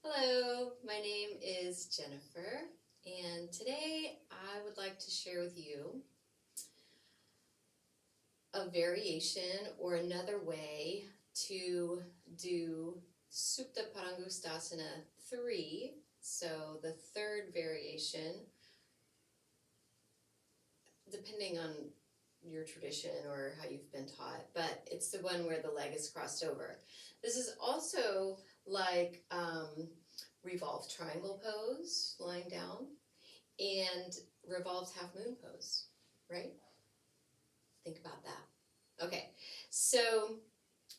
Hello, my name is Jennifer, and today I would like to share with you a variation or another way to do Supta Padangustasana 3, so the third variation, depending on your tradition or how you've been taught, but it's the one where the leg is crossed over. This is also like revolved triangle pose, lying down, and revolved half moon pose, right? Think about that. Okay, so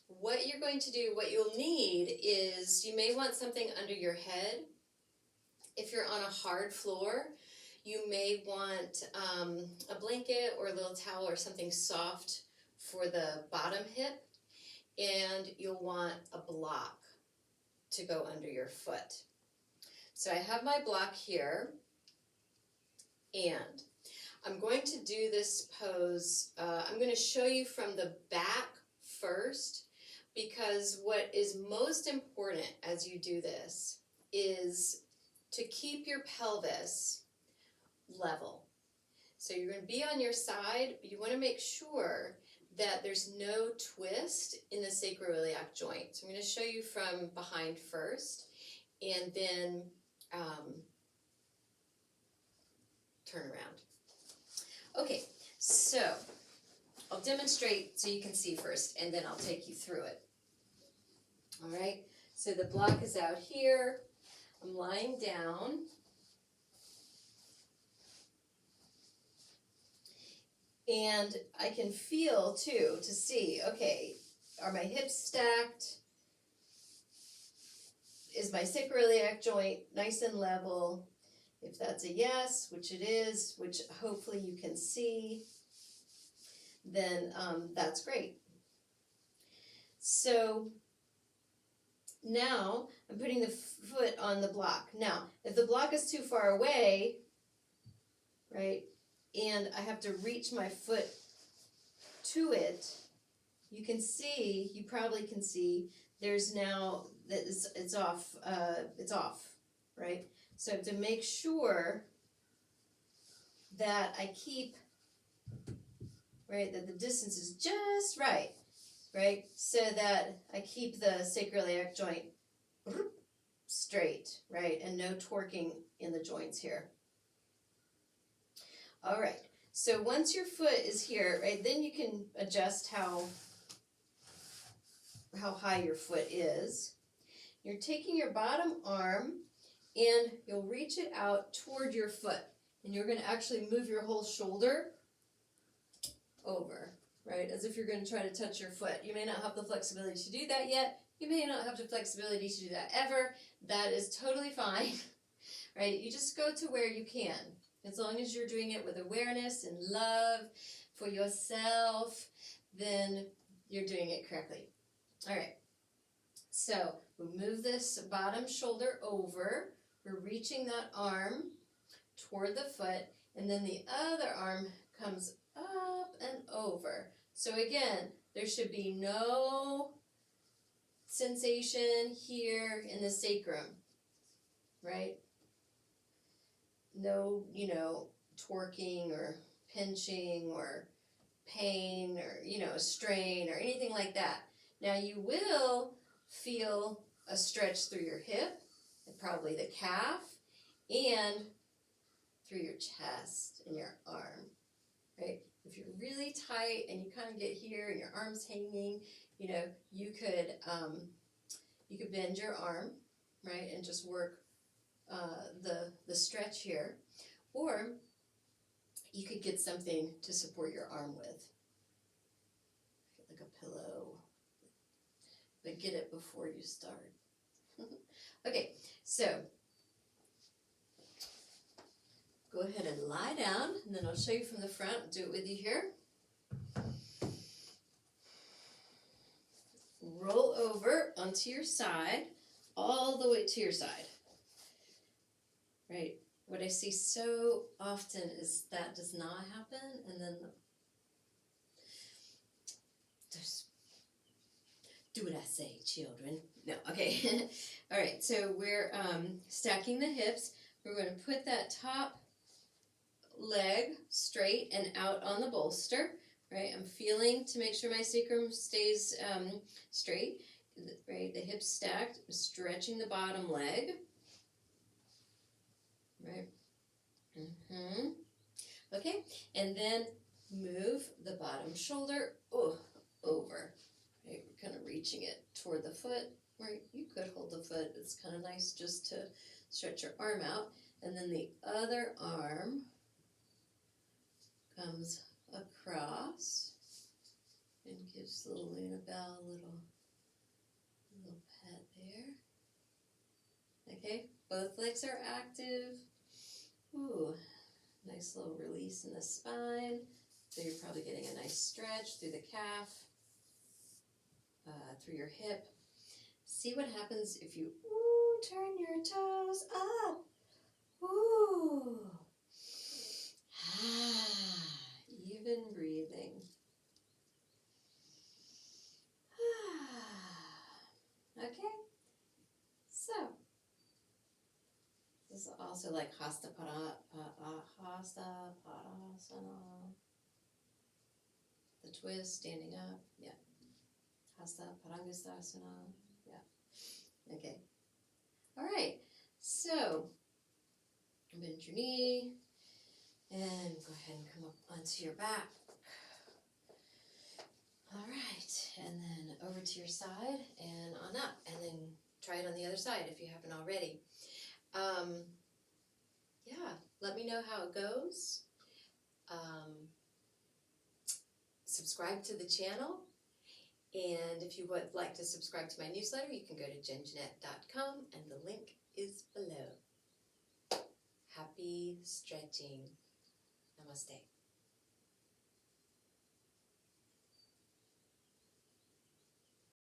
what you're going to do, what you'll need is, you may want something under your head. If you're on a hard floor, you may want a blanket or a little towel or something soft for the bottom hip, and you'll want a block to go under your foot. So I have my block here, and I'm going to do this pose. I'm going to show you from the back first, because what is most important as you do this is to keep your pelvis level. So you're going to be on your side, but you want to make sure that there's no twist in the sacroiliac joint. So I'm going to show you from behind first, and then turn around. Okay, so I'll demonstrate so you can see first, and then I'll take you through it. All right, so the block is out here. I'm lying down. And I can feel too, to see, okay, are my hips stacked? Is my sacroiliac joint nice and level? If that's a yes, which it is, which hopefully you can see, then that's great. So now I'm putting the foot on the block. Now, if the block is too far away, right, and I have to reach my foot to it, you can see, you probably can see, there's now, that it's off, right? So to make sure that I keep, right, that the distance is just right, right? So that I keep the sacroiliac joint straight, right? And no torquing in the joints here. All right, so once your foot is here, right, then you can adjust how high your foot is. You're taking your bottom arm and you'll reach it out toward your foot, and you're going to actually move your whole shoulder over, right, as if you're going to try to touch your foot. You may not have the flexibility to do that yet. You may not have the flexibility to do that ever. That is totally fine, right? You just go to where you can. As long as you're doing it with awareness and love for yourself, then you're doing it correctly. All right, so we move this bottom shoulder over. We're reaching that arm toward the foot, and then the other arm comes up and over. So again, there should be no sensation here in the sacrum, right? No, torquing or pinching or pain or, strain or anything like that. Now you will feel a stretch through your hip, and probably the calf, and through your chest and your arm, right? If you're really tight and you kind of get here and your arm's hanging, you could bend your arm, right, and just work the stretch here, or you could get something to support your arm with, like a pillow, but get it before you start. Okay, so go ahead and lie down, and then I'll show you from the front. I'll do it with you here. Roll over onto your side, all the way to your side. Right, what I see so often is that does not happen, and then just do what I say, children. No, okay. All right, so we're stacking the hips. We're going to put that top leg straight and out on the bolster, right? I'm feeling to make sure my sacrum stays straight, right? The hips stacked, stretching the bottom leg, right? Okay, and then move the bottom shoulder over, right? We're kind of reaching it toward the foot, right? You could hold the foot. It's kind of nice just to stretch your arm out, and then the other arm comes across and gives little Luna Bell a little pet there. Okay, both legs are active. Ooh, nice little release in the spine. So you're probably getting a nice stretch through the calf, through your hip. See what happens if you turn your toes up. Ooh. Even breathing. Okay, so this is also like Hasta Padangustasana, the twist, standing up, yeah. Hasta Padangustasana, yeah. Okay, all right, so bend your knee and go ahead and come up onto your back. All right, and then over to your side and on up, and then try it on the other side if you haven't already. Yeah, let me know how it goes. Subscribe to the channel, and if you would like to subscribe to my newsletter, you can go to jenjennette.com, and the link is below. Happy stretching. Namaste.